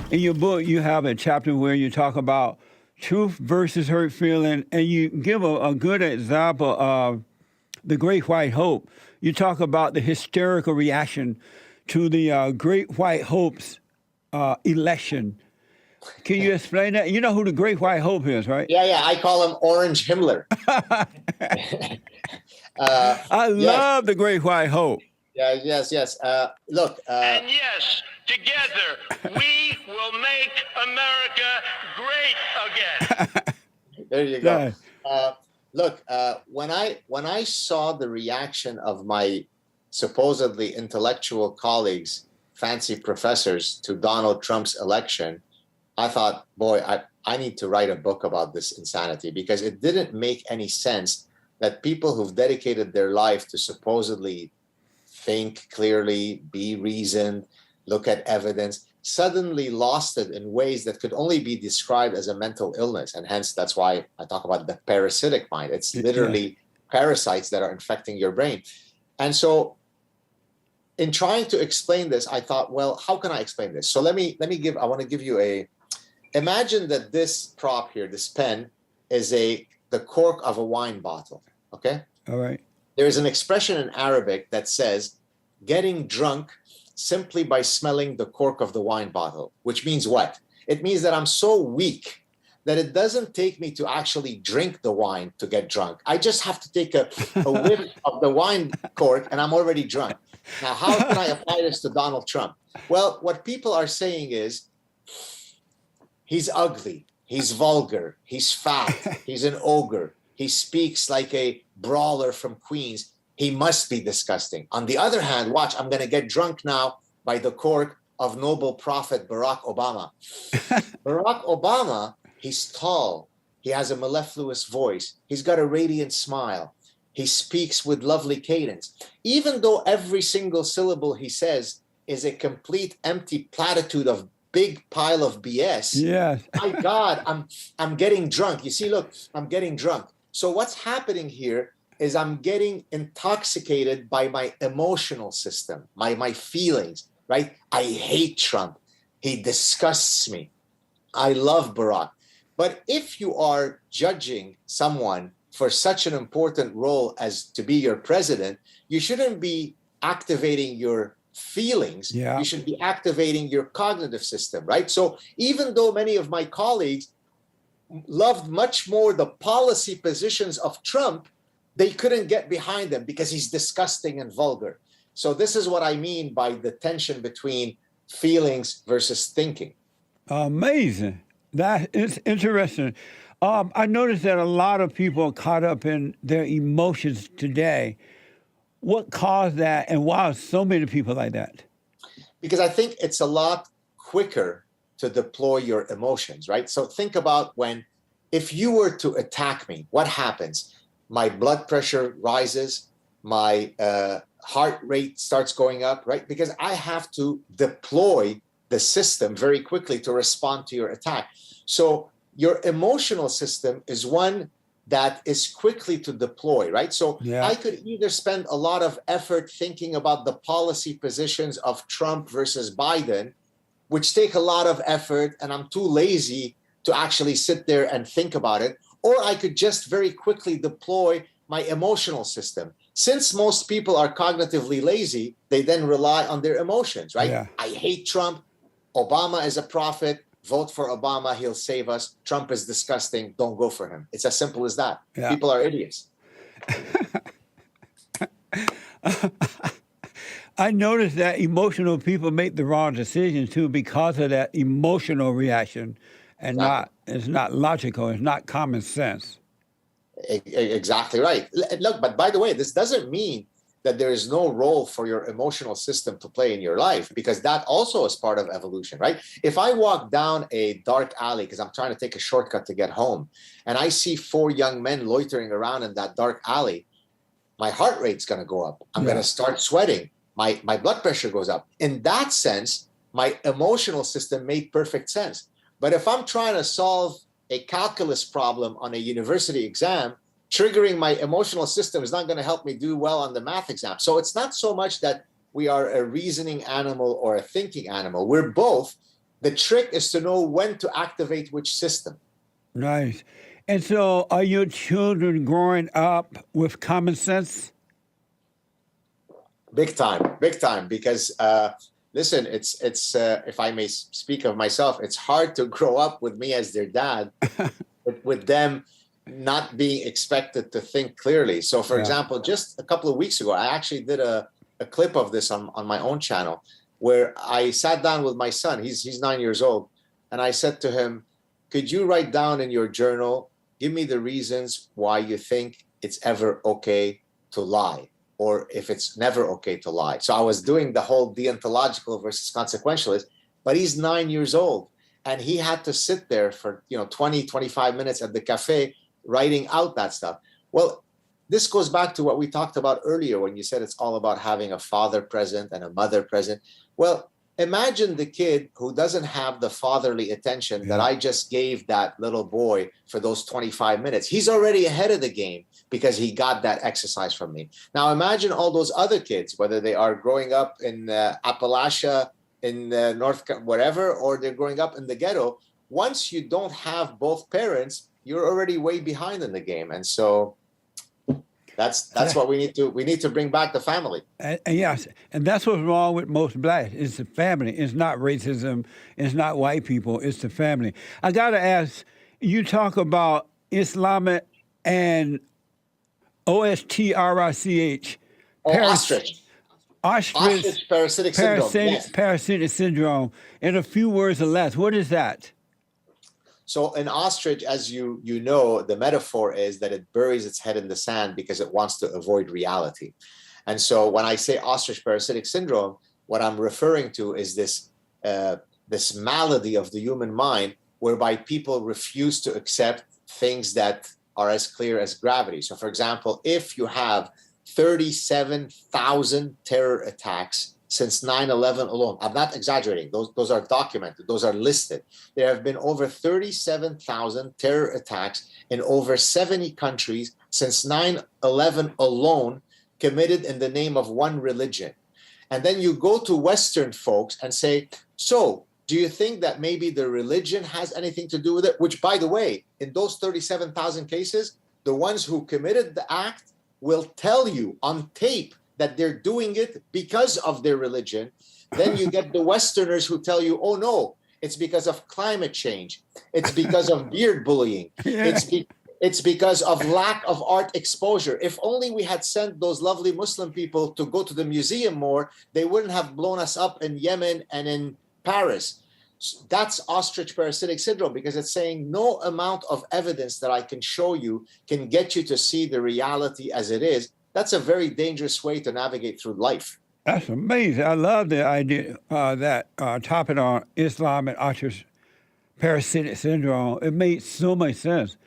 In your book, you have a chapter where you talk about truth versus hurt feeling, and you give a good example of the Great White Hope. You talk about the hysterical reaction to the Great White Hope's election. Can you explain that? You know who the Great White Hope is, right? Yeah. I call him Orange Himmler. I love the Great White Hope. Yes. Look. And yes, together we will make America great again. There you go. Look, when I saw the reaction of my supposedly intellectual colleagues, fancy professors, to Donald Trump's election, I thought, boy, I need to write a book about this insanity, because it didn't make any sense that people who've dedicated their life to supposedly think clearly, be reasoned, look at evidence, suddenly lost it in ways that could only be described as a mental illness. And hence, that's why I talk about the parasitic mind. It's literally parasites that are infecting your brain. And so in trying to explain this, I thought, well, how can I explain this? So I want to give you imagine that this prop here, this pen, is the cork of a wine bottle, okay? All right. There is an expression in Arabic that says, getting drunk simply by smelling the cork of the wine bottle, which means what? It means that I'm so weak that it doesn't take me to actually drink the wine to get drunk. I just have to take a whiff of the wine cork and I'm already drunk. Now, how can I apply this to Donald Trump? Well, what people are saying is, he's ugly, he's vulgar, he's fat, he's an ogre, he speaks like a brawler from Queens. He must be disgusting. On the other hand, watch, I'm going to get drunk now by the cork of noble prophet Barack Obama. Barack Obama, he's tall. He has a mellifluous voice. He's got a radiant smile. He speaks with lovely cadence. Even though every single syllable he says is a complete empty platitude of big pile of BS. Yes. My God, I'm getting drunk. You see, look, I'm getting drunk. So what's happening here is I'm getting intoxicated by my emotional system, my feelings, right? I hate Trump. He disgusts me. I love Barack. But if you are judging someone for such an important role as to be your president, you shouldn't be activating your feelings. Yeah. You should be activating your cognitive system, right? So even though many of my colleagues loved much more the policy positions of Trump, they couldn't get behind him because he's disgusting and vulgar. So this is what I mean by the tension between feelings versus thinking. Amazing. That is interesting. I noticed that a lot of people are caught up in their emotions today. What caused that, and why are so many people like that? Because I think it's a lot quicker to deploy your emotions, right? So think about if you were to attack me, what happens? My blood pressure rises, my heart rate starts going up, right? Because I have to deploy the system very quickly to respond to your attack. So your emotional system is one that is quickly to deploy, right? So I could either spend a lot of effort thinking about the policy positions of Trump versus Biden, which take a lot of effort, and I'm too lazy to actually sit there and think about it, or I could just very quickly deploy my emotional system. Since most people are cognitively lazy, they then rely on their emotions, right? Yeah. I hate Trump. Obama is a prophet. Vote for Obama. He'll save us. Trump is disgusting. Don't go for him. It's as simple as that. Yeah. People are idiots. I noticed that emotional people make the wrong decisions too because of that emotional reaction, and it's not logical. It's not common sense. Exactly right. Look, but by the way, this doesn't mean that there is no role for your emotional system to play in your life, because that also is part of evolution, right? If I walk down a dark alley because I'm trying to take a shortcut to get home, and I see 4 young men loitering around in that dark alley, my heart rate's going to go up. I'm going to start sweating. My blood pressure goes up. In that sense, my emotional system made perfect sense. But if I'm trying to solve a calculus problem on a university exam, triggering my emotional system is not going to help me do well on the math exam. So it's not so much that we are a reasoning animal or a thinking animal. We're both, The trick is to know when to activate which system. Nice. And so, are your children growing up with common sense? Big time. Because listen, it's if I may speak of myself, it's hard to grow up with me as their dad, with them not being expected to think clearly. So, for example, just a couple of weeks ago, I actually did a clip of this on my own channel, where I sat down with my son. He's 9 years old, and I said to him, "Could you write down in your journal, give me the reasons why you think it's ever okay to lie, or if it's never okay to lie?" So I was doing the whole deontological versus consequentialist, but he's 9 years old, and he had to sit there for 20, 25 minutes at the cafe writing out that stuff. Well, this goes back to what we talked about earlier when you said it's all about having a father present and a mother present. Well, imagine the kid who doesn't have the fatherly attention that I just gave that little boy for those 25 minutes. He's already ahead of the game because he got that exercise from me. Now imagine all those other kids, whether they are growing up in Appalachia, in wherever, or they're growing up in the ghetto. Once you don't have both parents, you're already way behind in the game. And so that's what we need to bring back the family. And yes, and that's what's wrong with most blacks. It's the family. It's not racism. It's not white people. It's the family. I got to ask, you talk about Islamic and Ostrich. Ostrich. Ostrich Parasitic syndrome. Yes. Parasitic syndrome. In a few words or less, what is that? So an ostrich, as you know, the metaphor is that it buries its head in the sand because it wants to avoid reality. And so when I say ostrich parasitic syndrome, what I'm referring to is this malady of the human mind whereby people refuse to accept things that are as clear as gravity. So for example, if you have 37,000 terror attacks since 9/11 alone. I'm not exaggerating. Those are documented. Those are listed. There have been over 37,000 terror attacks in over 70 countries since 9/11 alone, committed in the name of one religion. And then you go to Western folks and say, so do you think that maybe the religion has anything to do with it? Which, by the way, in those 37,000 cases, the ones who committed the act will tell you on tape that they're doing it because of their religion. Then you get the Westerners who tell you, oh no, it's because of climate change. It's because of beard bullying. It's because of lack of art exposure. If only we had sent those lovely Muslim people to go to the museum more, they wouldn't have blown us up in Yemen and in Paris. That's ostrich parasitic syndrome, because it's saying no amount of evidence that I can show you can get you to see the reality as it is. That's a very dangerous way to navigate through life. That's amazing. I love the idea that topic on Islam and ostrich parasitic syndrome. It made so much sense.